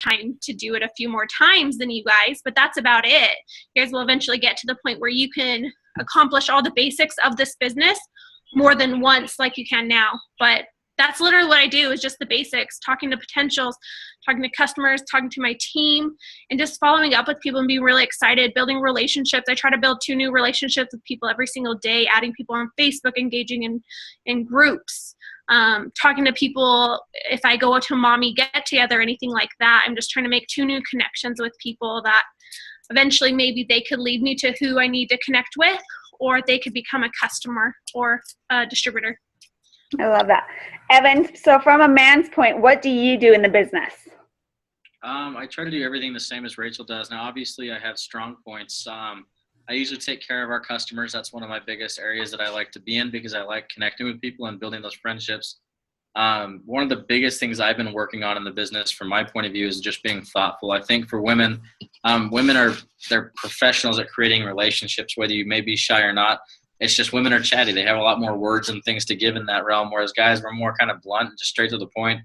time to do it a few more times than you guys, but that's about it. You guys will eventually get to the point where you can accomplish all the basics of this business more than once like you can now. But that's literally what I do, is just the basics, talking to potentials, talking to customers, talking to my team, and just following up with people and being really excited, building relationships. I try to build 2 new relationships with people every single day, adding people on Facebook, engaging in groups, talking to people if I go to mommy get together, anything like that. I'm just trying to make 2 new connections with people that eventually maybe they could lead me to who I need to connect with, or they could become a customer or a distributor. I love that. Evan, so from a man's point, what do you do in the business? I try to do everything the same as Rachel does. Now, obviously, I have strong points. I usually take care of our customers. That's one of my biggest areas that I like to be in, because I like connecting with people and building those friendships. One of the biggest things I've been working on in the business, from my point of view, is just being thoughtful. I think for women, they're professionals at creating relationships, whether you may be shy or not. It's just women are chatty. They have a lot more words and things to give in that realm, whereas guys, we're more kind of blunt and just straight to the point.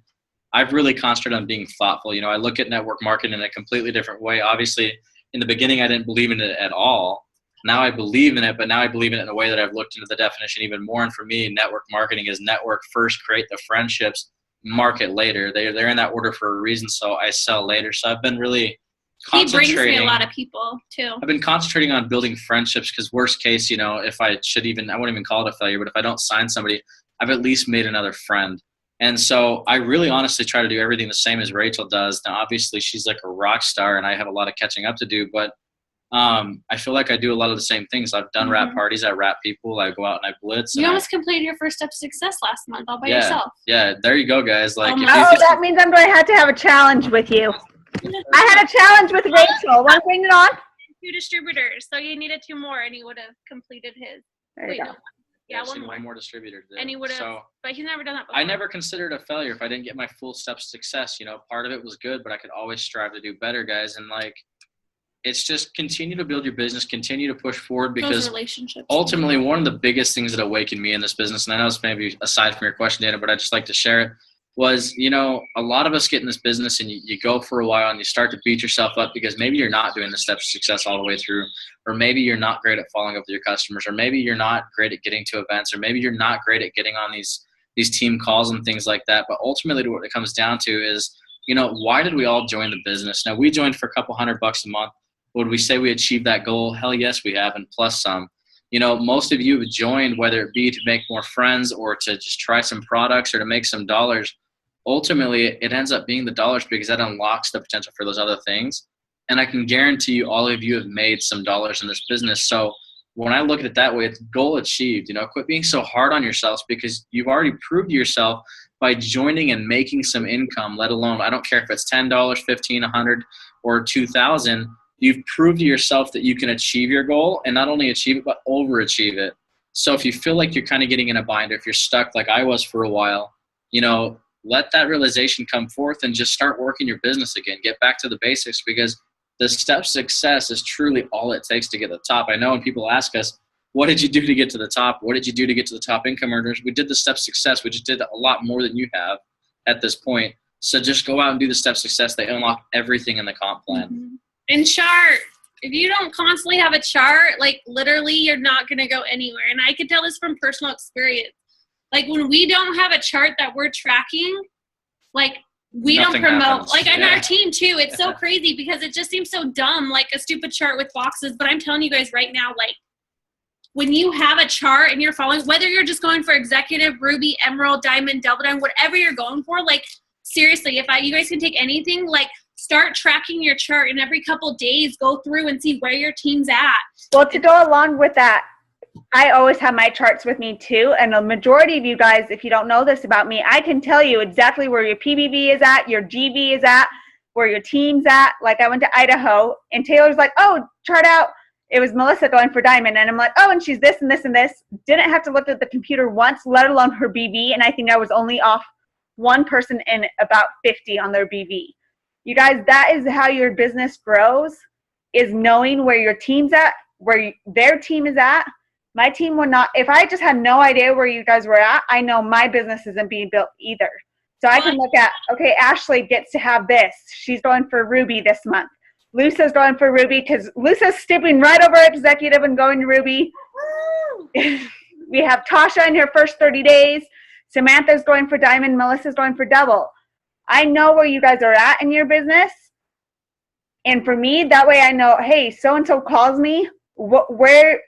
I've really concentrated on being thoughtful. I look at network marketing in a completely different way. Obviously, in the beginning, I didn't believe in it at all. Now I believe in it, but now I believe in it in a way that I've looked into the definition even more. And for me, network marketing is network first, create the friendships, market later. They're in that order for a reason, so I sell later. So I've been really concentrating. He brings me a lot of people too. I've been concentrating on building friendships, because worst case, if I won't even call it a failure, but if I don't sign somebody, I've at least made another friend. And so I really honestly try to do everything the same as Rachel does. Now, obviously, she's like a rock star, and I have a lot of catching up to do, but I feel like I do a lot of the same things. I've done wrap parties, I wrap people, I go out and I blitz. You almost completed your first step to success last month all by yourself. Yeah, there you go, guys. That means I'm going to have a challenge with you. I had a challenge with Rachel. Want to bring it on? 2 distributors, so you needed 2 more, and he would have completed his. There you go. Yeah, one more distributor. And he would have, but he's never done that before. I never considered a failure if I didn't get my full steps to success. Part of it was good, but I could always strive to do better, guys. And it's just continue to build your business, continue to push forward, because relationships. Ultimately, one of the biggest things that awakened me in this business, and I know it's maybe aside from your question, Dana, but I just like to share it, was, a lot of us get in this business and you go for a while and you start to beat yourself up because maybe you're not doing the steps to success all the way through, or maybe you're not great at following up with your customers, or maybe you're not great at getting to events, or maybe you're not great at getting on these team calls and things like that. But ultimately what it comes down to is, why did we all join the business? Now, we joined for a couple $100 a month. Would we say we achieved that goal? Hell yes, we have, and plus some. Most of you have joined, whether it be to make more friends or to just try some products or to make some dollars. Ultimately, it ends up being the dollars, because that unlocks the potential for those other things. And I can guarantee you, all of you have made some dollars in this business. So when I look at it that way, it's goal achieved. Quit being so hard on yourselves, because you've already proved to yourself by joining and making some income, let alone, I don't care if it's $10, $15, $100, or $2,000. You've proved to yourself that you can achieve your goal, and not only achieve it, but overachieve it. So if you feel like you're kind of getting in a bind, or if you're stuck like I was for a while, let that realization come forth and just start working your business again. Get back to the basics, because the step success is truly all it takes to get to the top. I know when people ask us, what did you do to get to the top? What did you do to get to the top income earners? We did the step success. We just did a lot more than you have at this point. So just go out and do the step success. They unlock everything in the comp plan. Mm-hmm. And chart. If you don't constantly have a chart, literally you're not going to go anywhere. And I can tell this from personal experience. When we don't have a chart that we're tracking, we Nothing don't promote. happens. On our team too, it's so crazy because it just seems so dumb, a stupid chart with boxes. But I'm telling you guys right now, when you have a chart and you're following, whether you're just going for executive, ruby, emerald, diamond, double diamond, whatever you're going for, seriously, you guys can take anything, start tracking your chart, and every couple days go through and see where your team's at. Well, to go along with that, I always have my charts with me too, and the majority of you guys, if you don't know this about me, I can tell you exactly where your PBV is at, your GB is at, where your team's at. I went to Idaho, and Taylor's like, oh, chart out. It was Melissa going for diamond, and I'm like, oh, and she's this and this and this. Didn't have to look at the computer once, let alone her BV, and I think I was only off one person in about 50 on their BV. You guys, that is how your business grows, is knowing where your team's at, where their team is at. My team would not, if I just had no idea where you guys were at, I know my business isn't being built either. So I can look at, okay, Ashley gets to have this. She's going for Ruby this month. Lusa's going for Ruby because Lusa's skipping right over executive and going to Ruby. We have Tasha in her first 30 days. Samantha's going for diamond. Melissa's going for double. I know where you guys are at in your business. And for me, that way I know, hey, so-and-so calls me. Where,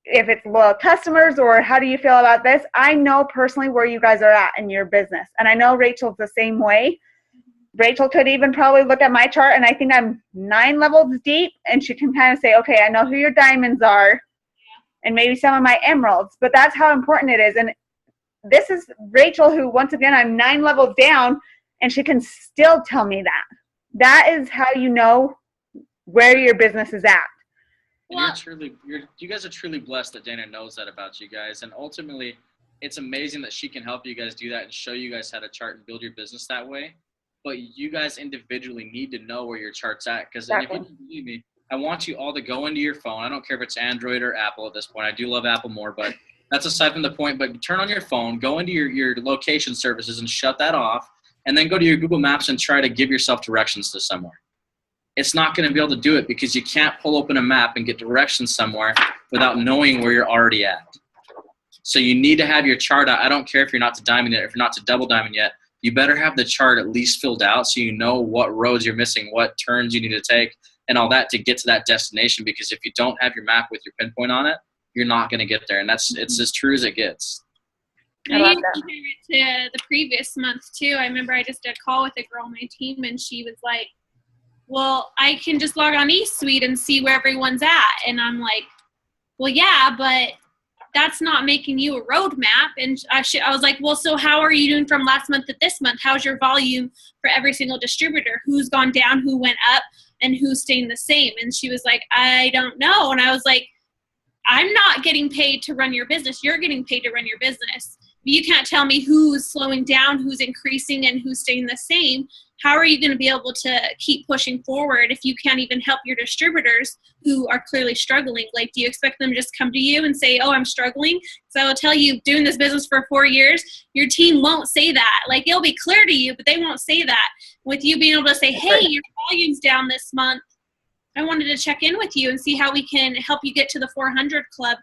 if it's loyal customers or how do you feel about this? I know personally where you guys are at in your business. And I know Rachel's the same way. Rachel could even probably look at my chart and I think I'm 9 levels deep and she can kind of say, okay, I know who your diamonds are and maybe some of my emeralds, but that's how important it is. And this is Rachel who, once again, I'm 9 levels down and she can still tell me that. That is how you know where your business is at. And you guys are truly blessed that Dana knows that about you guys. And ultimately, it's amazing that she can help you guys do that and show you guys how to chart and build your business that way. But you guys individually need to know where your chart's at. Because if you don't believe me, I want you all to go into your phone. I don't care if it's Android or Apple at this point. I do love Apple more, but that's aside from the point. But turn on your phone, go into your location services and shut that off. And then go to your Google Maps and try to give yourself directions to somewhere. It's not going to be able to do it because you can't pull open a map and get directions somewhere without knowing where you're already at. So you need to have your chart out. I don't care if you're not to diamond yet, if you're not to double diamond yet. You better have the chart at least filled out so you know what roads you're missing, what turns you need to take, and all that to get to that destination. Because if you don't have your map with your pinpoint on it, you're not going to get there. And it's as true as it gets. I love that. Compare it to the previous month too. I remember I just did a call with a girl on my team and she was like, well, I can just log on eSuite and see where everyone's at. And I'm like, well, yeah, but that's not making you a roadmap. And I was like, well, so how are you doing from last month to this month? How's your volume for every single distributor? Who's gone down, who went up, and who's staying the same? And she was like, I don't know. And I was like, I'm not getting paid to run your business. You're getting paid to run your business. You can't tell me who's slowing down, who's increasing, and who's staying the same. How are you going to be able to keep pushing forward if you can't even help your distributors who are clearly struggling? Like, do you expect them to just come to you and say, oh, I'm struggling? Because I will tell you, doing this business for 4 years, your team won't say that. Like, it'll be clear to you, but they won't say that. With you being able to say, hey, your volume's down this month. I wanted to check in with you and see how we can help you get to the 400 club.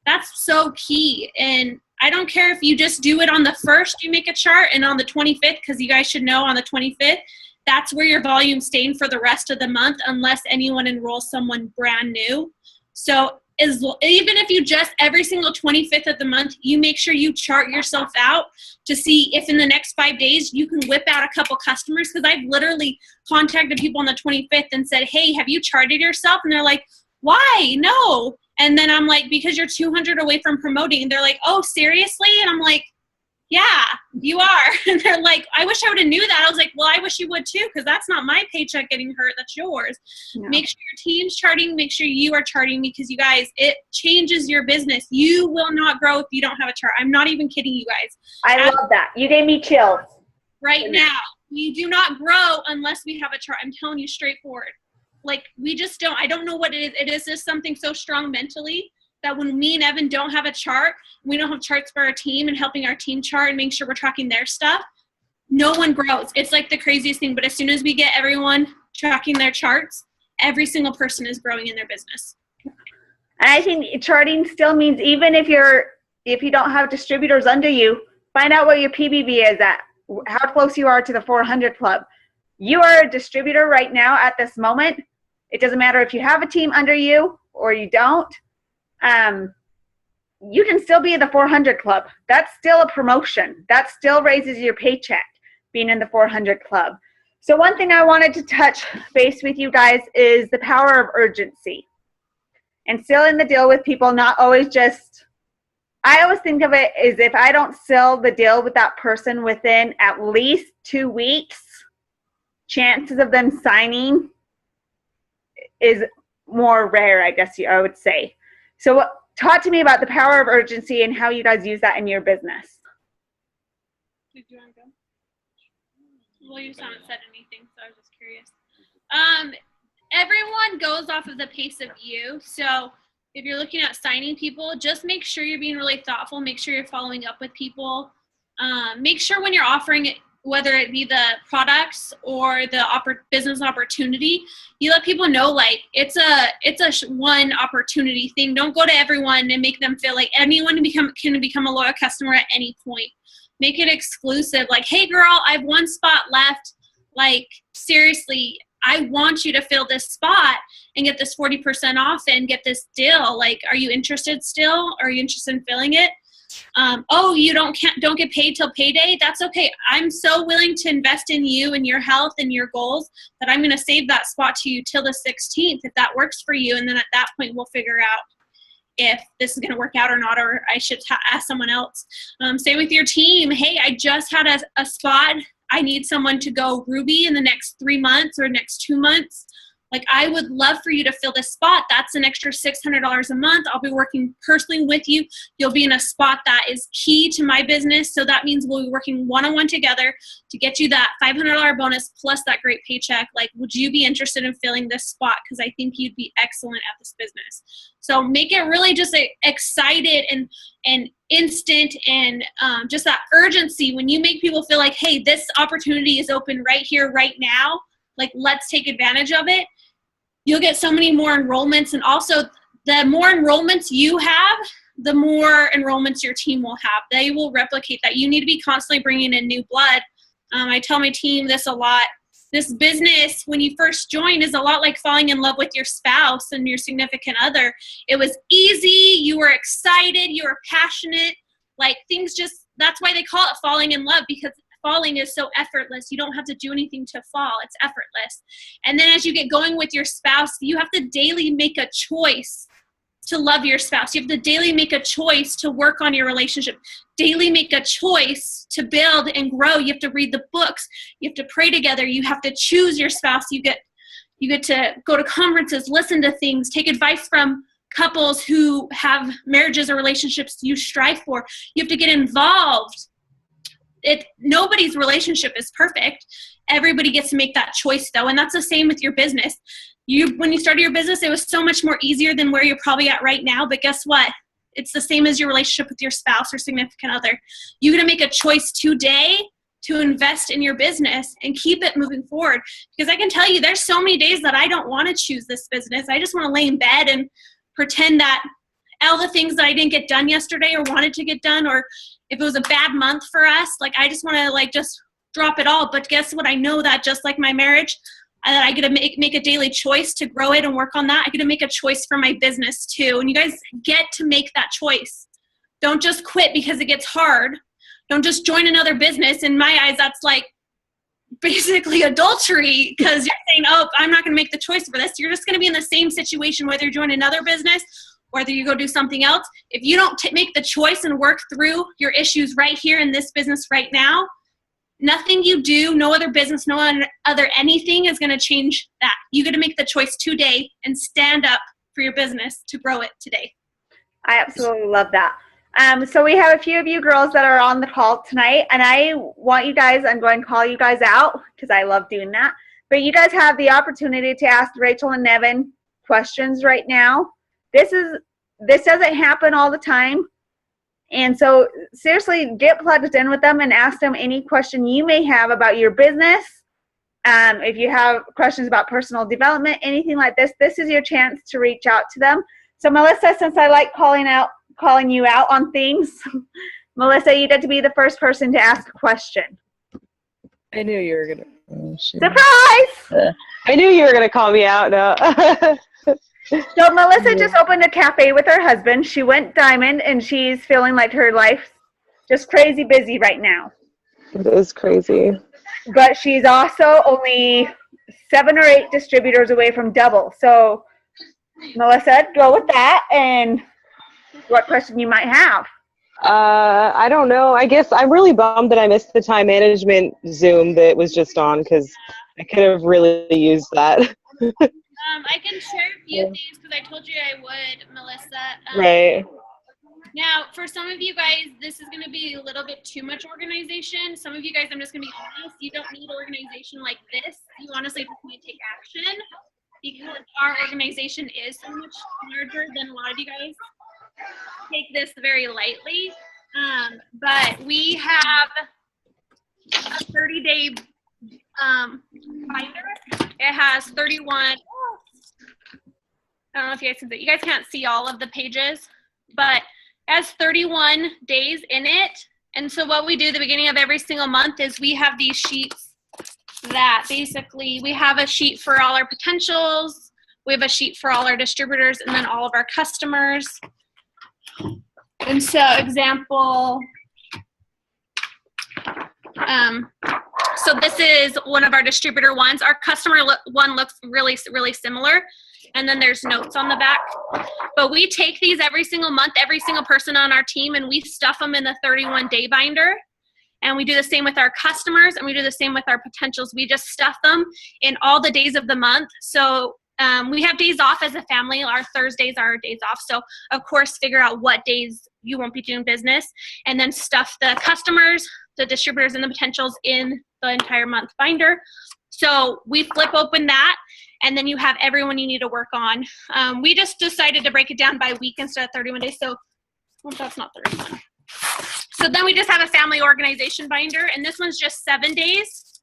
That's so key. And I don't care if you just do it on the 1st, you make a chart, and on the 25th, because you guys should know on the 25th, that's where your volume's staying for the rest of the month unless anyone enrolls someone brand new. So even if you just every single 25th of the month, you make sure you chart yourself out to see if in the next 5 days you can whip out a couple customers. Because I've literally contacted people on the 25th and said, hey, have you charted yourself? And they're like, why? No. And then I'm like, because you're 200 away from promoting. And they're like, oh, seriously? And I'm like, yeah, you are. And they're like, I wish I would have knew that. I was like, well, I wish you would too, because that's not my paycheck getting hurt. That's yours. Yeah. Make sure your team's charting. Make sure you are charting, because you guys, it changes your business. You will not grow if you don't have a chart. I'm not even kidding you guys. I love that. You gave me chills. Right now, we do not grow unless we have a chart. I'm telling you straightforward. Like, we just don't, I don't know what it is. It is just something so strong mentally that when me and Evan don't have a chart, we don't have charts for our team and helping our team chart and making sure we're tracking their stuff, no one grows. It's like the craziest thing. But as soon as we get everyone tracking their charts, every single person is growing in their business. And I think charting still means even if you don't have distributors under you, find out where your PBV is at, how close you are to the 400 club. You are a distributor right now at this moment. It doesn't matter if you have a team under you or you don't. You can still be in the 400 club. That's still a promotion. That still raises your paycheck, being in the 400 club. So one thing I wanted to touch base with you guys is the power of urgency. And sealing the deal with people, not always just, I always think of it as if I don't seal the deal with that person within at least 2 weeks, chances of them signing is more rare, I guess I would say. So talk to me about the power of urgency and how you guys use that in your business. Did you want to go? Well, you just haven't said anything, so I was just curious. Everyone goes off of the pace of you. So if you're looking at signing people, just make sure you're being really thoughtful. Make sure you're following up with people. Make sure when you're offering it, whether it be the products or the business opportunity, you let people know like it's a one opportunity thing. Don't go to everyone and make them feel like anyone can become a loyal customer at any point. Make it exclusive. Like, hey girl, I have one spot left. Like, seriously, I want you to fill this spot and get this 40% off and get this deal. Like, are you interested still? Are you interested in filling it? Oh, you don't get paid till payday? That's okay. I'm so willing to invest in you and your health and your goals that I'm going to save that spot to you till the 16th if that works for you. And then at that point, we'll figure out if this is going to work out or not, or I should ask someone else. Same with your team. Hey, I just had a spot. I need someone to go Ruby in the next 3 months or next 2 months. Like, I would love for you to fill this spot. That's an extra $600 a month. I'll be working personally with you. You'll be in a spot that is key to my business. So that means we'll be working one-on-one together to get you that $500 bonus plus that great paycheck. Like, would you be interested in filling this spot? Because I think you'd be excellent at this business. So make it really just excited and instant and just that urgency when you make people feel like, hey, this opportunity is open right here, right now. Like, let's take advantage of it. You'll get so many more enrollments. And also, the more enrollments you have, the more enrollments your team will have. They will replicate that. You need to be constantly bringing in new blood. I tell my team this a lot. This business, when you first join, is a lot like falling in love with your spouse and your significant other. It was easy. You were excited. You were passionate. Like, things just, that's why they call it falling in love, because falling is so effortless. You don't have to do anything to fall. It's effortless. And then as you get going with your spouse, you have to daily make a choice to love your spouse. You have to daily make a choice to work on your relationship. Daily make a choice to build and grow. You have to read the books. You have to pray together. You have to choose your spouse. You get to go to conferences, listen to things, take advice from couples who have marriages or relationships you strive for. You have to get involved. Nobody's relationship is perfect. Everybody gets to make that choice though. And that's the same with your business. When you started your business, it was so much more easier than where you're probably at right now. But guess what? It's the same as your relationship with your spouse or significant other. You're going to make a choice today to invest in your business and keep it moving forward. Because I can tell you, there's so many days that I don't want to choose this business. I just want to lay in bed and pretend that all the things that I didn't get done yesterday or wanted to get done, or if it was a bad month for us, like, I just want to like just drop it all. But guess what? I know that just like my marriage, I get to make a daily choice to grow it and work on that. I get to make a choice for my business too. And you guys get to make that choice. Don't just quit because it gets hard. Don't just join another business. In my eyes, that's like basically adultery, because you're saying, oh, I'm not going to make the choice for this. You're just going to be in the same situation whether you join another business, whether you go do something else. If you don't make the choice and work through your issues right here in this business right now, nothing you do, no other business, no other anything is going to change that. You got to make the choice today and stand up for your business to grow it today. I absolutely love that. So we have a few of you girls that are on the call tonight, and I want you guys, I'm going to call you guys out because I love doing that. But you guys have the opportunity to ask Rachel and Nevin questions right now. This doesn't happen all the time. And so seriously, get plugged in with them and ask them any question you may have about your business. If you have questions about personal development, anything like this, this is your chance to reach out to them. So Melissa, since I like calling you out on things, Melissa, you get to be the first person to ask a question. I knew you were going to. Surprise! I knew you were going to call me out. No. So Melissa just opened a cafe with her husband. She went diamond, and she's feeling like her life's just crazy busy right now. It is crazy. But she's also only 7 or 8 distributors away from double. So Melissa, go with that, and what question you might have. I don't know. I guess I'm really bummed that I missed the time management Zoom that was just on, because I could have really used that. I can share a few things because I told you I would, Melissa. Right. Now, for some of you guys, this is going to be a little bit too much organization. Some of you guys, I'm just going to be honest, you don't need organization like this. You honestly just need to take action, because our organization is so much larger than a lot of you guys take this very lightly. But we have a 30-day binder. It has 31. I don't know if you guys can see. You guys can't see all of the pages, but it has 31 days in it. And so what we do at the beginning of every single month is we have these sheets that basically we have a sheet for all our potentials, we have a sheet for all our distributors, and then all of our customers. And so example, so this is one of our distributor ones. Our customer one looks really, really similar. And then there's notes on the back. But we take these every single month, every single person on our team, and we stuff them in the 31-day binder. And we do the same with our customers, and we do the same with our potentials. We just stuff them in all the days of the month. So we have days off as a family. Our Thursdays are our days off. So, of course, figure out what days you won't be doing business, and then stuff the customers, the distributors, and the potentials in the entire month binder. So we flip open that, and then you have everyone you need to work on. We just decided to break it down by week instead of 31 days. So, well, that's not 31. So then we just have a family organization binder, and this one's just 7 days.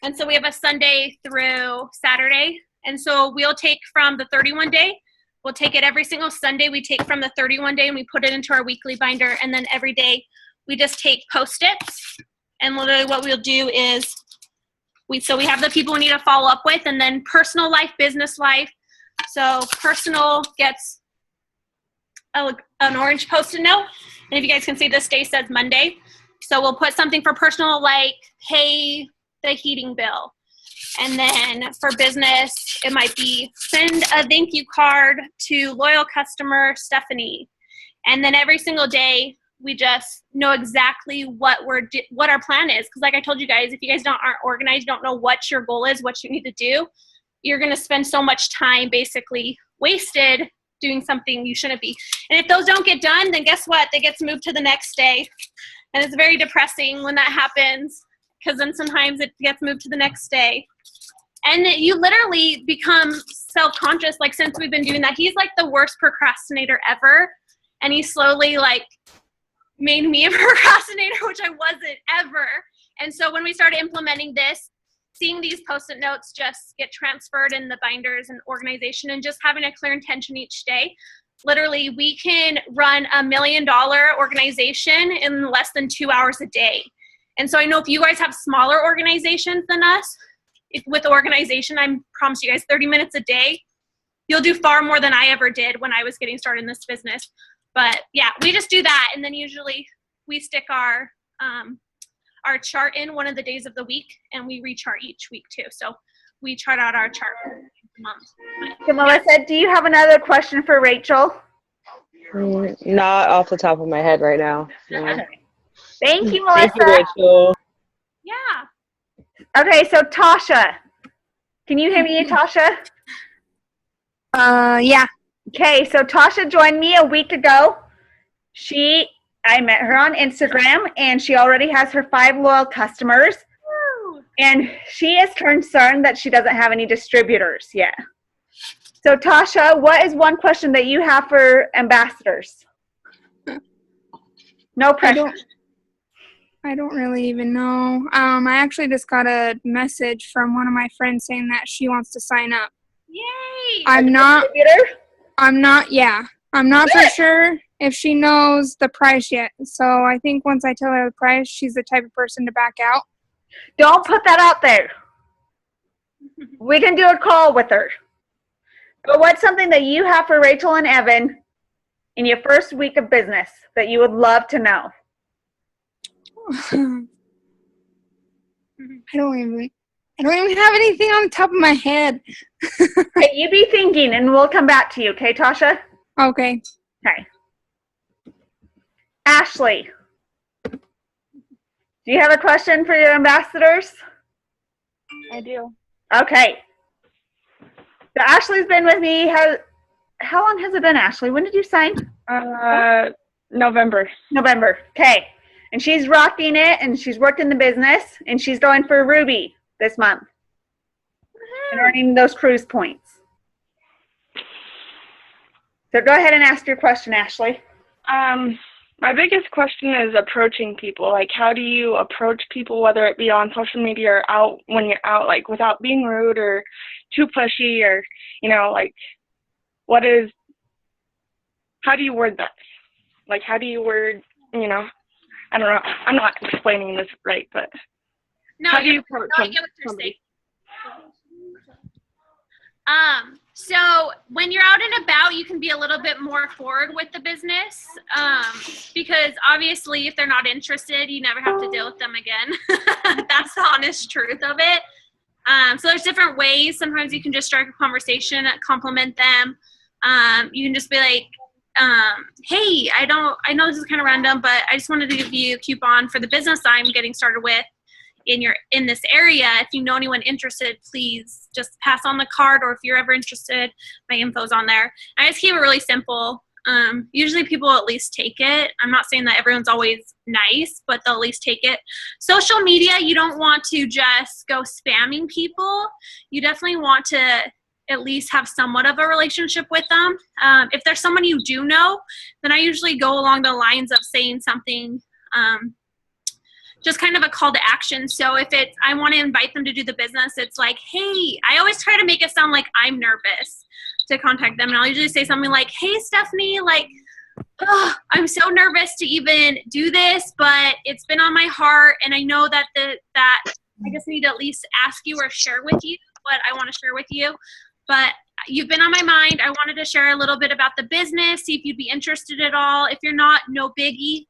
And so we have a Sunday through Saturday. And so we'll take from the 31 day, we'll take it every single Sunday. We take from the 31 day and we put it into our weekly binder. And then every day we just take Post-its. And literally what we'll do is, we have the people we need to follow up with, and then personal life, business life. So personal gets an orange Post-it note. And if you guys can see, this day says Monday. So we'll put something for personal, like pay the heating bill. And then for business, it might be send a thank you card to loyal customer Stephanie. And then every single day, we just know exactly what our plan is. Because like I told you guys, if you guys aren't organized, don't know what your goal is, what you need to do, you're going to spend so much time basically wasted doing something you shouldn't be. And if those don't get done, then guess what? They get moved to the next day. And it's very depressing when that happens, because then sometimes it gets moved to the next day. And you literally become self-conscious. Like, since we've been doing that, he's like the worst procrastinator ever. And he slowly like made me a procrastinator, which I wasn't ever. And so when we started implementing this, seeing these Post-it notes just get transferred in the binders and organization, and just having a clear intention each day, literally we can run $1 million organization in less than 2 hours a day. And so I know if you guys have smaller organizations than us, with organization, I promise you guys 30 minutes a day, you'll do far more than I ever did when I was getting started in this business. But yeah, we just do that. And then usually we stick our chart in one of the days of the week, and we rechart each week too. So we chart out our chart for the month. Okay, Melissa, do you have another question for Rachel? Not off the top of my head right now. No. Okay. Thank you, Melissa. Thank you, Rachel. Yeah. Okay, so Tasha. Can you hear me, Tasha? Yeah. Okay, so Tasha joined me a week ago. I met her on Instagram, and she already has her 5 loyal customers. Woo. And she is concerned that she doesn't have any distributors yet. So Tasha, what is one question that you have for ambassadors? No pressure. I don't really even know. I actually just got a message from one of my friends saying that she wants to sign up. Yay. I'm not Good. for sure if she knows the price yet. So I think once I tell her the price, she's the type of person to back out. Don't put that out there. We can do a call with her. But what's something that you have for Rachel and Evan in your first week of business that you would love to know? I don't even have anything on the top of my head. Okay, you be thinking, and we'll come back to you. Okay, Tasha? Okay. Okay. Ashley, do you have a question for your ambassadors? I do. Okay. So Ashley's been with me. How long has it been, Ashley? When did you sign? November. November. Okay. And she's rocking it, and she's worked in the business, and she's going for Ruby this month and earning those cruise points. So go ahead and ask your question, Ashley. My biggest question is approaching people. Like, how do you approach people, whether it be on social media or out when you're out, like, without being rude or too pushy or, like, how do you word that? Like, how do you word, I don't know. I'm not explaining this right, but how do you approach I get what you're somebody? saying. So when you're out and about, you can be a little bit more forward with the business, because obviously if they're not interested, you never have to deal with them again. That's the honest truth of it. So there's different ways. Sometimes you can just start a conversation, compliment them. You can just be like, hey, I know this is kind of random, but I just wanted to give you a coupon for the business I'm getting started with in this area. If you know anyone interested, please just pass on the card, or if you're ever interested, my info's on there. I just keep it really simple. Usually people at least take it. I'm not saying that everyone's always nice, but they'll at least take it. Social media, you don't want to just go spamming people. You definitely want to at least have somewhat of a relationship with them. If there's someone you do know, then I usually go along the lines of saying something, just kind of a call to action. So if I want to invite them to do the business, it's like, hey, I always try to make it sound like I'm nervous to contact them. And I'll usually say something like, hey, Stephanie, like, I'm so nervous to even do this, but it's been on my heart. And I know that I just need to at least ask you or share with you what I want to share with you. But you've been on my mind. I wanted to share a little bit about the business, see if you'd be interested at all. If you're not, no biggie.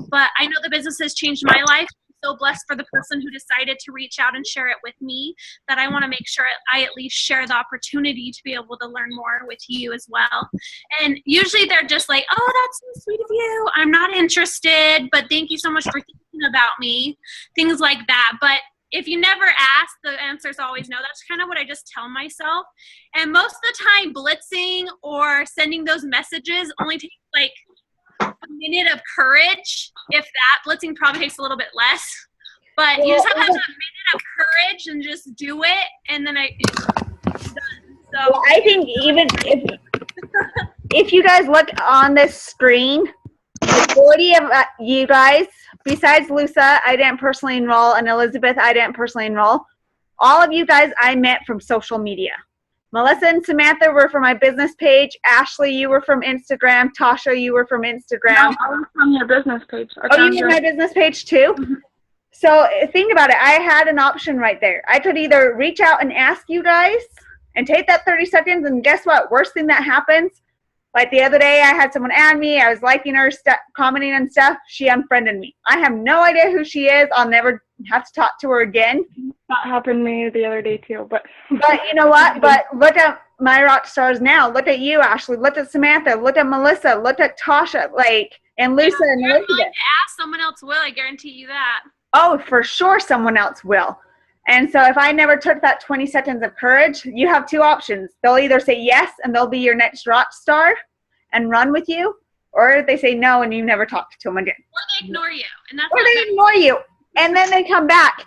But I know the business has changed my life. I'm so blessed for the person who decided to reach out and share it with me, that I want to make sure I at least share the opportunity to be able to learn more with you as well. And usually they're just like, oh, that's so sweet of you. I'm not interested, but thank you so much for thinking about me. Things like that. But if you never ask, the answer is always no. That's kind of what I just tell myself. And most of the time, blitzing or sending those messages only takes like a minute of courage. If that, blitzing probably takes a little bit less. But you just have to have a minute of courage and just do it, and then it's done. So Well, I think even if you guys look on this screen, the majority of you guys, besides Lusa, I didn't personally enroll, and Elizabeth, I didn't personally enroll. All of you guys I met from social media. Melissa and Samantha were from my business page. Ashley, you were from Instagram. Tasha, you were from Instagram. No, I was from your business page. Oh, you were my business page too? Mm-hmm. So think about it. I had an option right there. I could either reach out and ask you guys and take that 30 seconds, and guess what? Worst thing that happens, like the other day, I had someone add me. I was liking her, commenting and stuff. She unfriended me. I have no idea who she is. I'll never have to talk to her again. That happened to me the other day too. But you know what? But look at my rock stars now. Look at you, Ashley. Look at Samantha. Look at Melissa. Look at Tasha. And Lusa and Elizabeth. To ask, someone else will. I guarantee you that. Oh, for sure someone else will. And so if I never took that 20 seconds of courage, you have two options. They'll either say yes and they'll be your next rock star and run with you, or they say no and you never talk to them again. Or they ignore you. Or they ignore you. And then they come back.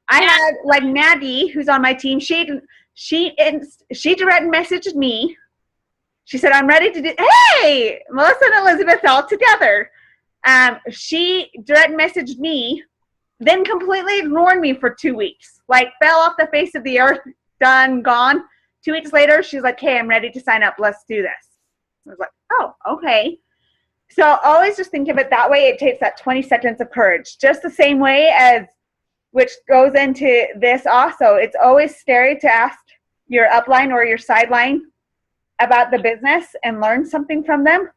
I had like Maddie, who's on my team. She direct messaged me. She said, I'm ready to do, hey, Melissa and Elizabeth all together. She direct messaged me, then completely ignored me for 2 weeks. Like, fell off the face of the earth, done, gone. 2 weeks later, she's like, hey, I'm ready to sign up. Let's do this. I was like, oh, okay. So always just think of it that way. It takes that 20 seconds of courage. Just the same way as, which goes into this also, it's always scary to ask your upline or your sideline about the business and learn something from them.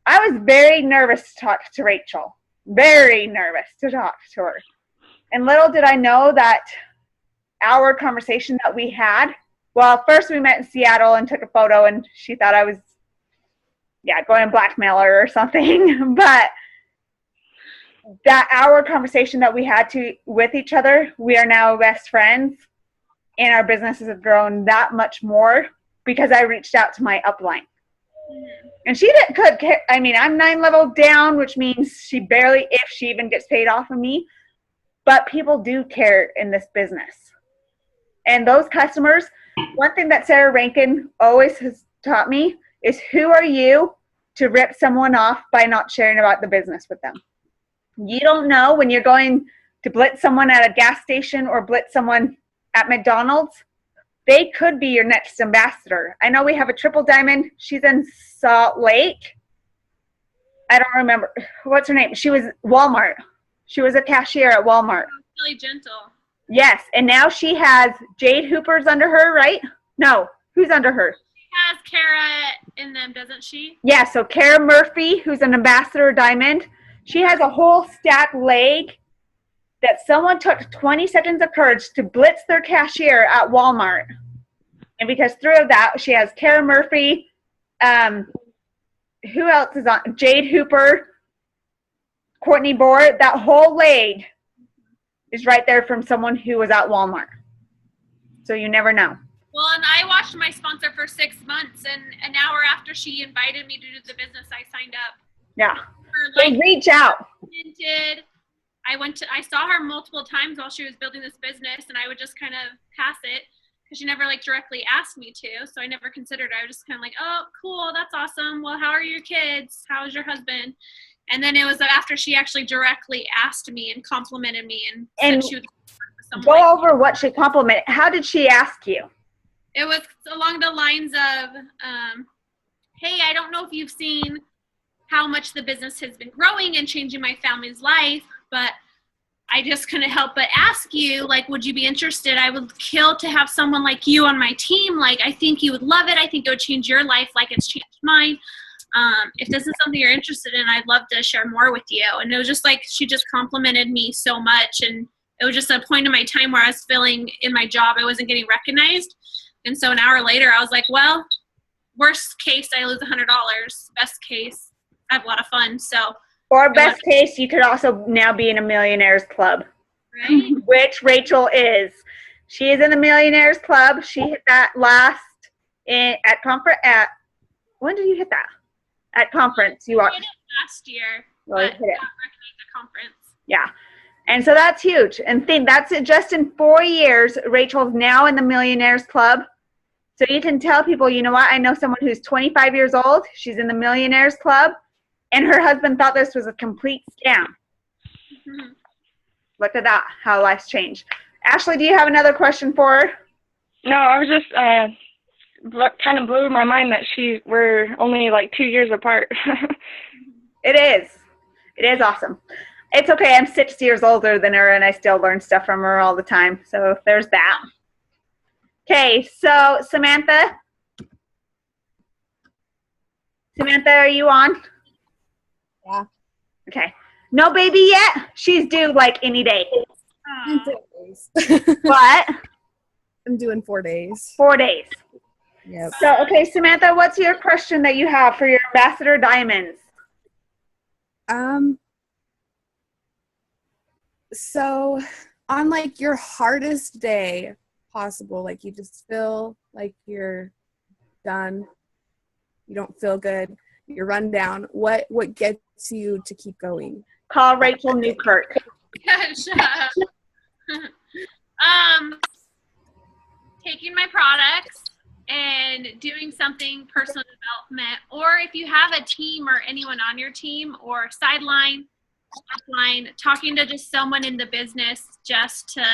I was very nervous to talk to Rachel. Very nervous to talk to her. And little did I know that our conversation that we had, well, first we met in Seattle and took a photo, and she thought I was, going to blackmail her or something. But that our conversation that we had with each other, we are now best friends, and our businesses have grown that much more because I reached out to my upline. And she I'm 9 levels down, which means she barely, if she even gets paid off of me. But people do care in this business. And those customers, one thing that Sarah Rankin always has taught me is, who are you to rip someone off by not sharing about the business with them. You don't know when you're going to blitz someone at a gas station or blitz someone at McDonald's. They could be your next ambassador. I know we have a triple diamond. She's in Salt Lake. I don't remember. What's her name? She was Walmart. She was a cashier at Walmart. Really gentle. Yes, and now she has Jade Hooper's under her, right? No, who's under her? She has Kara in them, doesn't she? Yeah, so Kara Murphy, who's an ambassador diamond, she has a whole stacked leg that someone took 20 seconds of courage to blitz their cashier at Walmart. And because through that, she has Kara Murphy, who else is on? Jade Hooper, Courtney Board. That whole leg is right there from someone who was at Walmart. So you never know. Well, and I watched my sponsor for 6 months, and an hour after she invited me to do the business, I signed up. Yeah. Like, So reach out. I saw her multiple times while she was building this business, and I would just kind of pass it because she never like directly asked me to. So I never considered it. I was just kind of like, oh, cool, that's awesome. Well, how are your kids? How's your husband? And then it was after she actually directly asked me and complimented me and said she would work with someone Go like over what she complimented. How did she ask you? It was along the lines of, hey, I don't know if you've seen how much the business has been growing and changing my family's life, but I just couldn't help but ask you, like, would you be interested? I would kill to have someone like you on my team. Like, I think you would love it. I think it would change your life like it's changed mine. If this is something you're interested in, I'd love to share more with you. And it was just like, she just complimented me so much. And it was just a point in my time where I was feeling in my job, I wasn't getting recognized. And so an hour later, I was like, well, worst case, I lose $100. Best case, I have a lot of fun. So, Or best case, you could also now be in a Millionaires Club, right? which Rachel is. She is in the Millionaires Club. She hit that last at conference. When did you hit that? At conference. You I watched did it last year, Well, you but hit it. not recognized at conference. Yeah. And so that's huge. And think that's it. Just in 4 years, Rachel's now in the Millionaires Club. So you can tell people, you know what? I know someone who's 25 years old. She's in the Millionaires Club. And her husband thought this was a complete scam. Mm-hmm. Look at that, how life's changed. Ashley, do you have another question for her? No, I was just kind of blew my mind that we're only like 2 years apart. It is. It is awesome. It's okay. I'm 6 years older than her, and I still learn stuff from her all the time. So there's that. Okay, so Samantha. Samantha, are you on? Yeah. Okay. No baby yet? She's due like any day. In 4 days. What? I'm doing 4 days. 4 days. Yep. So, okay, Samantha, what's your question that you have for your Ambassador Diamonds? So on like your hardest day possible, like you just feel like you're done, you don't feel good, you're run down, what gets you to keep going? Call Rachel Newkirk. Taking my products and doing something personal development, or if you have a team or anyone on your team or sideline, upline, talking to just someone in the business just to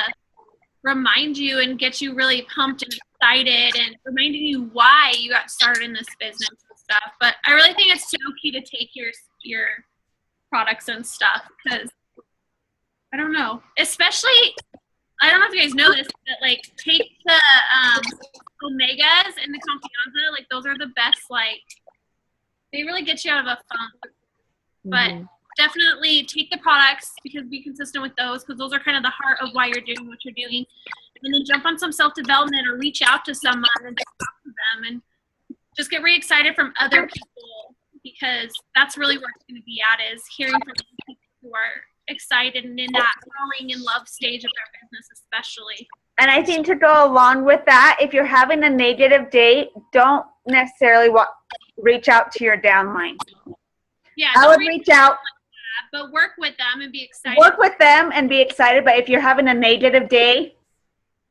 remind you and get you really pumped and excited and reminding you why you got started in this business and stuff. But I really think it's so key to take your products and stuff, because I don't know, especially, I don't know if you guys know this, but like take the Omegas and the Confianza, like those are the best, like they really get you out of a funk. But definitely take the products, because be consistent with those, because those are kind of the heart of why you're doing what you're doing. And then jump on some self-development or reach out to someone and just talk to them and just get really excited from other people, because that's really where it's going to be at, is hearing from people who are excited and in that growing and love stage of their business especially. And I think to go along with that, if you're having a negative day, don't necessarily reach out to your downline. Yeah, I would reach out. But work with them and be excited. Work with them and be excited. But if you're having a negative day,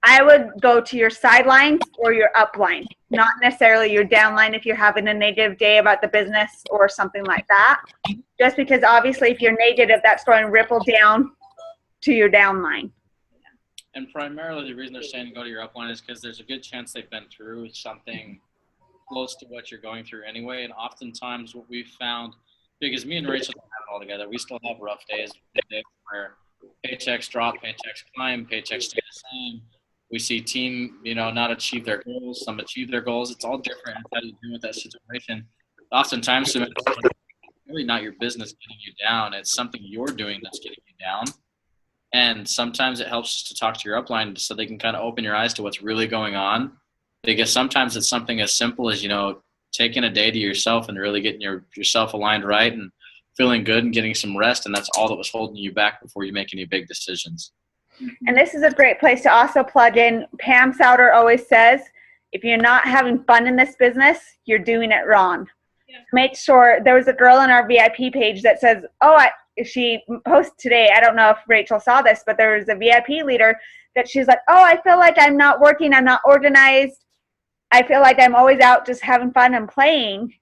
I would go to your sidelines or your upline, not necessarily your downline if you're having a negative day about the business or something like that. Just because obviously if you're negative, that's going to ripple down to your downline. And primarily the reason they're saying to go to your upline is because there's a good chance they've been through something close to what you're going through anyway. And oftentimes what we've found, because me and Rachel don't have it all together, we still have rough days where paychecks drop, paychecks climb, paychecks stay the same. We see team, not achieve their goals. Some achieve their goals. It's all different. How do you deal with that situation? Oftentimes, it's really not your business getting you down. It's something you're doing that's getting you down. And sometimes it helps to talk to your upline so they can kind of open your eyes to what's really going on. Because sometimes it's something as simple as, taking a day to yourself and really getting yourself aligned right and feeling good and getting some rest. And that's all that was holding you back before you make any big decisions. And this is a great place to also plug in. Pam Souter always says, if you're not having fun in this business, you're doing it wrong. Yeah. Make sure, there was a girl in our VIP page that says, she posted today, I don't know if Rachel saw this, but there was a VIP leader that she's like, I feel like I'm not working, I'm not organized. I feel like I'm always out just having fun and playing.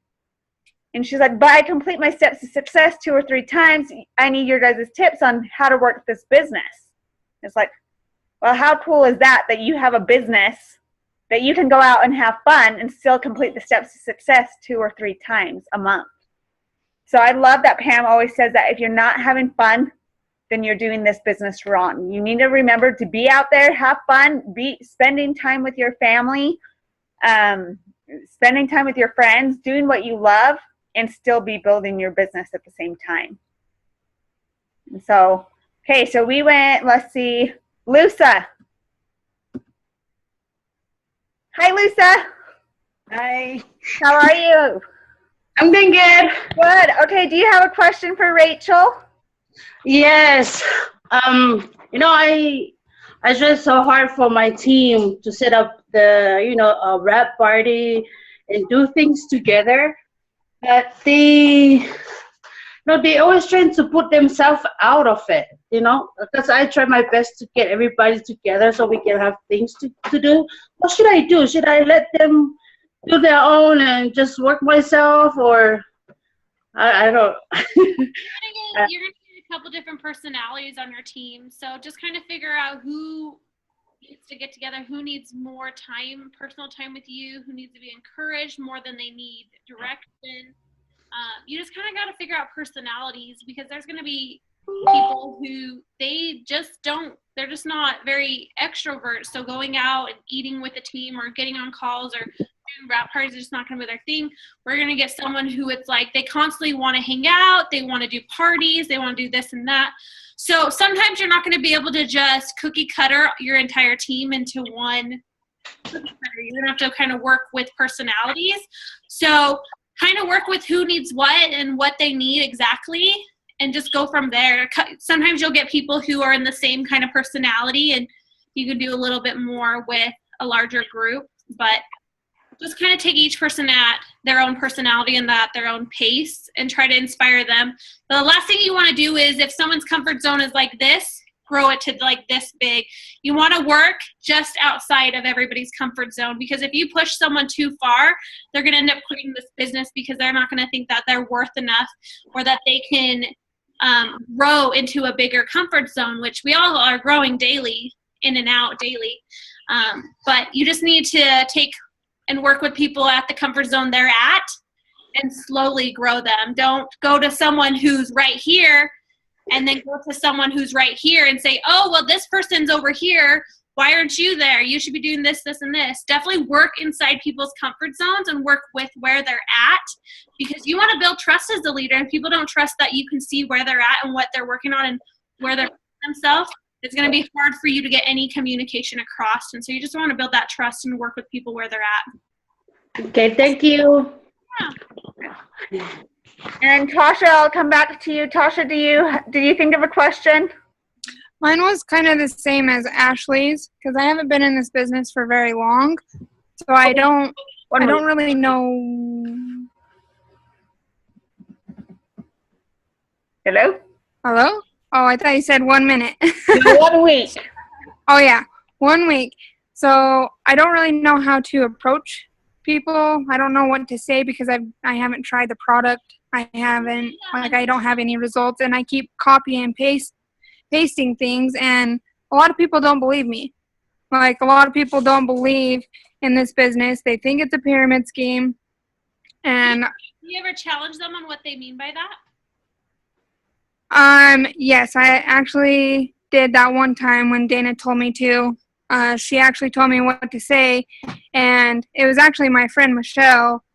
And she's like, but I complete my steps to success 2 or 3 times. I need your guys' tips on how to work this business. It's like, well, how cool is that you have a business that you can go out and have fun and still complete the steps to success 2 or 3 times a month. So I love that Pam always says that if you're not having fun, then you're doing this business wrong. You need to remember to be out there, have fun, be spending time with your family, spending time with your friends, doing what you love, and still be building your business at the same time. And so, okay, so we went, let's see, Lusa. Hi, Lusa. Hi. How are you? I'm doing good. Good. Okay, do you have a question for Rachel? Yes. I tried so hard for my team to set up a wrap party and do things together, but they always trying to put themselves out of it, because I try my best to get everybody together so we can have things to do. What should I do? Should I let them do their own and just work myself, or I don't. You're gonna get a couple different personalities on your team, so just kind of figure out who needs to get together, who needs more time, personal time with you, who needs to be encouraged more than they need direction. You just kind of got to figure out personalities, because there's going to be people who they're just not very extrovert. So going out and eating with the team or getting on calls or doing wrap parties is just not going to be their thing. We're going to get someone who it's like they constantly want to hang out, they want to do parties, they want to do this and that. So sometimes you're not going to be able to just cookie cutter your entire team into one cookie cutter. You're going to have to kind of work with personalities. So kind of work with who needs what and what they need exactly, and just go from there. Sometimes you'll get people who are in the same kind of personality, and you can do a little bit more with a larger group, but just kind of take each person at their own personality and their own pace and try to inspire them. The last thing you want to do is, if someone's comfort zone is like this, grow it to like this big. You want to work just outside of everybody's comfort zone, because if you push someone too far, they're going to end up quitting this business because they're not going to think that they're worth enough or that they can grow into a bigger comfort zone, which we all are growing daily, in and out daily. But you just need to take and work with people at the comfort zone they're at and slowly grow them. Don't go to someone who's right here and then go to someone who's right here and say, oh, well, this person's over here. Why aren't you there? You should be doing this, this, and this. Definitely work inside people's comfort zones and work with where they're at, because you want to build trust as a leader. And people don't trust that you can see where they're at and what they're working on and where they're themselves. It's going to be hard for you to get any communication across. And so you just want to build that trust and work with people where they're at. Okay, thank you. Yeah. And Tasha, I'll come back to you. Tasha, do you think of a question? Mine was kind of the same as Ashley's, because I haven't been in this business for very long, so I don't really know. Hello? Hello? Oh, I thought you said 1 minute. 1 week. Oh, yeah. 1 week. So I don't really know how to approach people. I don't know what to say because I haven't tried the product. I don't have any results, and I keep copying and pasting things, and a lot of people don't believe me. Like, a lot of people don't believe in this business. They think it's a pyramid scheme. And you ever challenge them on what they mean by that? Yes, I actually did that one time when Dana told me to. She actually told me what to say, and it was actually my friend Michelle,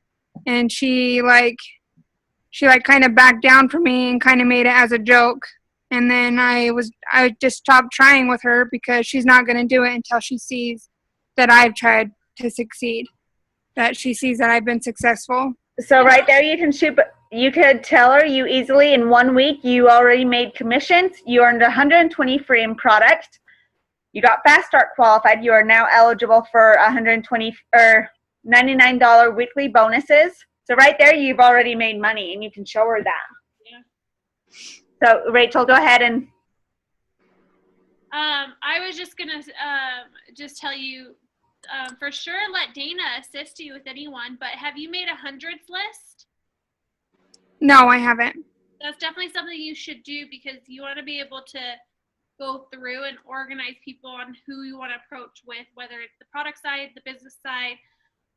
and she kind of backed down for me and kind of made it as a joke. And then I just stopped trying with her because she's not going to do it until she sees that I've tried to succeed, that she sees that I've been successful. So right there, you could tell her you easily in 1 week you already made commissions. You earned 120 free in product. You got Fast Start qualified. You are now eligible for $120 or $99 weekly bonuses. So right there, you've already made money, and you can show her that. Yeah. So Rachel, go ahead and. I was just gonna just tell you, for sure, let Dana assist you with anyone. But have you made a hundreds list? No, I haven't. That's definitely something you should do because you want to be able to go through and organize people on who you want to approach with, whether it's the product side, the business side,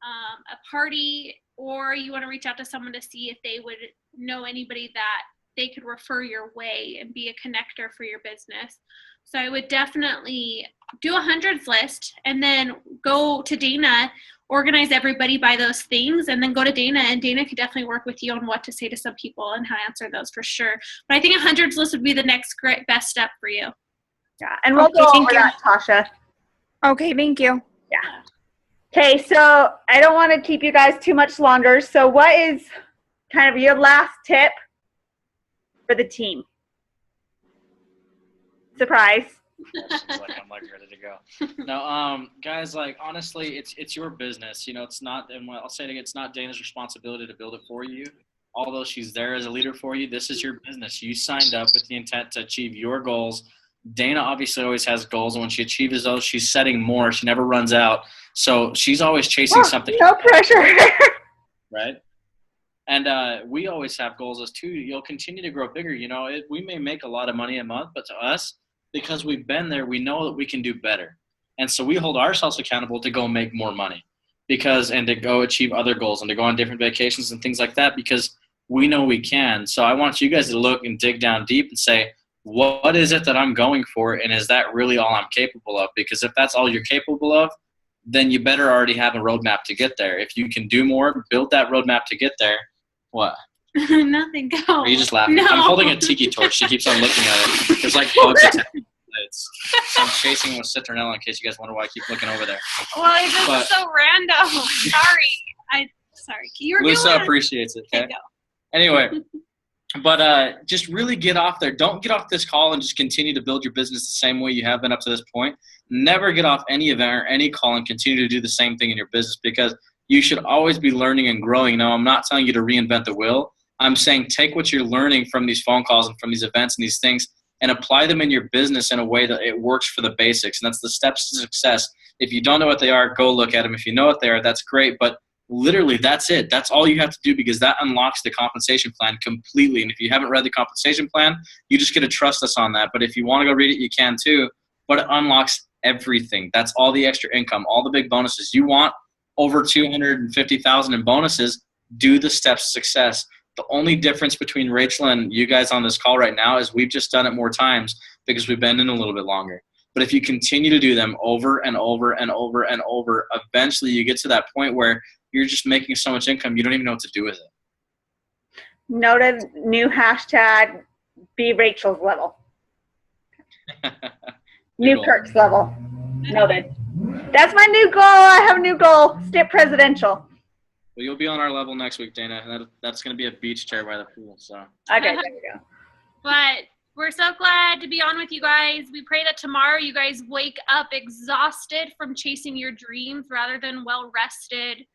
a party, or you want to reach out to someone to see if they would know anybody that they could refer your way and be a connector for your business. So I would definitely do a hundreds list and then go to Dana, organize everybody by those things, and then go to Dana, and Dana could definitely work with you on what to say to some people and how to answer those for sure. But I think a hundreds list would be the next great best step for you. Yeah, and we'll go over that, Tasha. Okay, thank you. Yeah. Okay, so I don't want to keep you guys too much longer. So what is kind of your last tip for the team? Surprise. I'm ready to go. No, guys, honestly, it's your business. It's not, and I'll say it again, it's not Dana's responsibility to build it for you. Although she's there as a leader for you, this is your business. You signed up with the intent to achieve your goals. Dana obviously always has goals, and when she achieves those, she's setting more. She never runs out. So she's always chasing something. No pressure. Right? And we always have goals as too. You'll continue to grow bigger. We may make a lot of money a month, but to us, because we've been there, we know that we can do better. And so we hold ourselves accountable to go make more money and to go achieve other goals and to go on different vacations and things like that because we know we can. So I want you guys to look and dig down deep and say, what is it that I'm going for, and is that really all I'm capable of? Because if that's all you're capable of, then you better already have a roadmap to get there. If you can do more, build that roadmap to get there. What? Nothing. Go. Are you just laughing? No. I'm holding a tiki torch. She keeps on looking at it. There's bugs attacking the lights. I'm chasing with citronella in case you guys wonder why I keep looking over there. Well, it's just so random. Sorry. You were Lusa doing appreciates it. Okay. Go. Anyway. But just really get off there. Don't get off this call and just continue to build your business the same way you have been up to this point. Never get off any event or any call and continue to do the same thing in your business because you should always be learning and growing. Now, I'm not telling you to reinvent the wheel. I'm saying take what you're learning from these phone calls and from these events and these things and apply them in your business in a way that it works for the basics. And that's the steps to success. If you don't know what they are, go look at them. If you know what they are, that's great. But literally, that's it. That's all you have to do because that unlocks the compensation plan completely. And if you haven't read the compensation plan, you just got to trust us on that. But if you want to go read it, you can too. But it unlocks everything. That's all the extra income, all the big bonuses. You want over $250,000 in bonuses, do the steps to success. The only difference between Rachel and you guys on this call right now is we've just done it more times because we've been in a little bit longer. But if you continue to do them over and over and over and over, eventually you get to that point where you're just making so much income, you don't even know what to do with it. Noted. New hashtag, be Rachel's level. New Kirk's level. Noted. That's my new goal. I have a new goal. Stay presidential. Well, you'll be on our level next week, Dana. That's going to be a beach chair by the pool. So. Okay, there we go. But we're so glad to be on with you guys. We pray that tomorrow you guys wake up exhausted from chasing your dreams rather than well rested,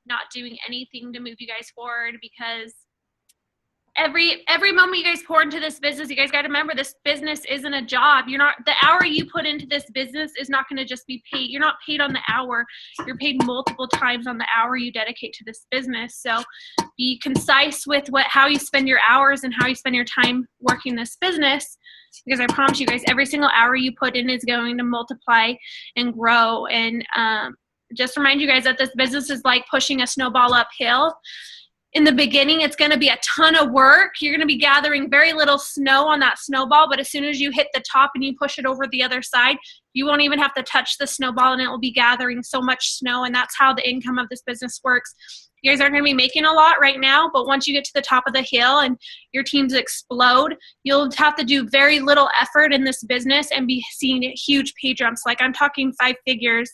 not doing anything to move you guys forward because every moment you guys pour into this business, you guys got to remember this business isn't a job. You're not, the hour you put into this business is not going to just be paid. You're not paid on the hour. You're paid multiple times on the hour you dedicate to this business. So be concise with how you spend your hours and how you spend your time working this business, because I promise you guys, every single hour you put in is going to multiply and grow. And just remind you guys that this business is like pushing a snowball uphill. In the beginning, it's going to be a ton of work. You're going to be gathering very little snow on that snowball, but as soon as you hit the top and you push it over the other side, you won't even have to touch the snowball, and it will be gathering so much snow. And that's how the income of this business works. You guys aren't going to be making a lot right now, but once you get to the top of the hill and your teams explode, you'll have to do very little effort in this business and be seeing huge pay jumps. Like, I'm talking 5 figures.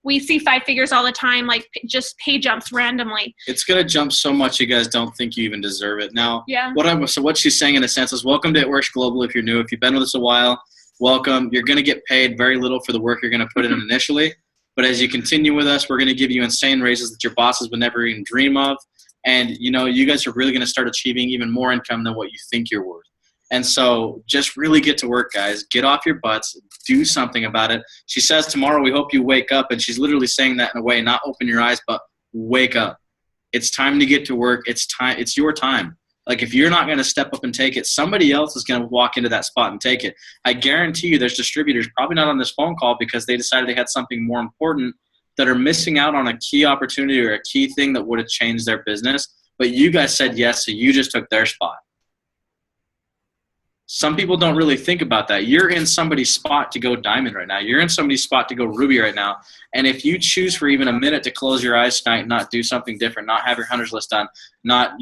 We see 5 figures all the time, like just pay jumps randomly. It's going to jump so much you guys don't think you even deserve it. Now, yeah. What she's saying in a sense is, welcome to It Works Global if you're new. If you've been with us a while, welcome. You're going to get paid very little for the work you're going to put in initially. But as you continue with us, we're going to give you insane raises that your bosses would never even dream of. And, you guys are really going to start achieving even more income than what you think you're worth. And so just really get to work, guys. Get off your butts. Do something about it. She says tomorrow, we hope you wake up. And she's literally saying that in a way, not open your eyes, but wake up. It's time to get to work. It's your time. Like, if you're not going to step up and take it, somebody else is going to walk into that spot and take it. I guarantee you there's distributors probably not on this phone call because they decided they had something more important that are missing out on a key opportunity or a key thing that would have changed their business. But you guys said yes, so you just took their spot. Some people don't really think about that. You're in somebody's spot to go diamond right now. You're in somebody's spot to go ruby right now. And if you choose for even a minute to close your eyes tonight and not do something different, not have your hunters list done, not,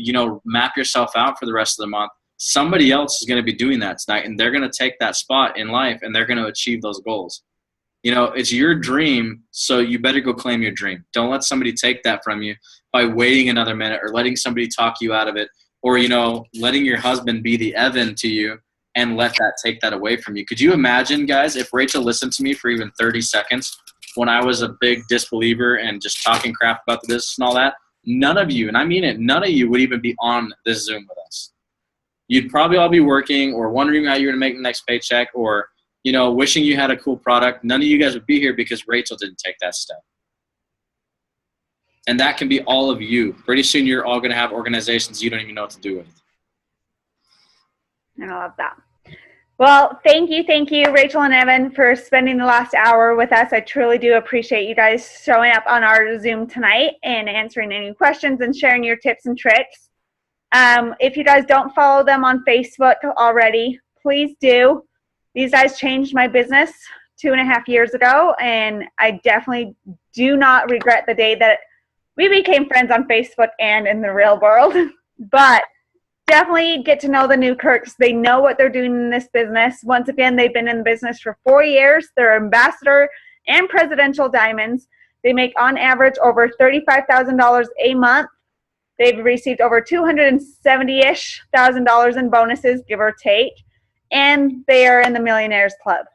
map yourself out for the rest of the month, somebody else is going to be doing that tonight, and they're going to take that spot in life, and they're going to achieve those goals. It's your dream, so you better go claim your dream. Don't let somebody take that from you by waiting another minute or letting somebody talk you out of it, or, letting your husband be the Evan to you and let that take that away from you. Could you imagine, guys, if Rachel listened to me for even 30 seconds when I was a big disbeliever and just talking crap about the business and all that? None of you, and I mean it, none of you would even be on this Zoom with us. You'd probably all be working or wondering how you're going to make the next paycheck, or, wishing you had a cool product. None of you guys would be here because Rachel didn't take that step. And that can be all of you. Pretty soon you're all going to have organizations you don't even know what to do with. And I love that. Well, thank you, Rachel and Evan, for spending the last hour with us. I truly do appreciate you guys showing up on our Zoom tonight and answering any questions and sharing your tips and tricks. If you guys don't follow them on Facebook already, please do. These guys changed my business 2.5 years ago, and I definitely do not regret the day that we became friends on Facebook and in the real world. But definitely get to know the Newkirks. They know what they're doing in this business. Once again, they've been in the business for 4 years. They're ambassador and presidential diamonds. They make on average over $35,000 a month. They've received over $270-ish thousand in bonuses, give or take. And they are in the Millionaires Club.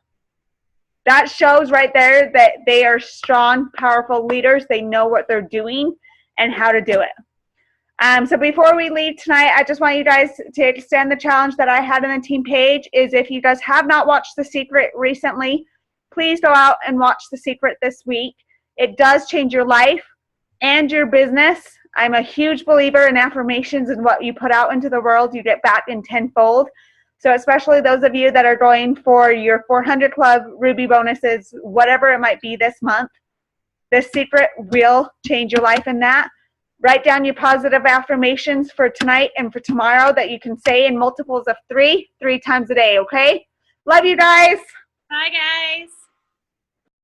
That shows right there that they are strong, powerful leaders. They know what they're doing and how to do it. So before we leave tonight, I just want you guys to extend the challenge that I had on the team page. Is if you guys have not watched The Secret recently, please go out and watch The Secret this week. It does change your life and your business. I'm a huge believer in affirmations, and what you put out into the world, you get back in tenfold. So especially those of you that are going for your 400 Club Ruby bonuses, whatever it might be this month, The Secret will change your life in that. Write down your positive affirmations for tonight and for tomorrow that you can say in multiples of 3 times a day, okay? Love you guys. Bye, guys.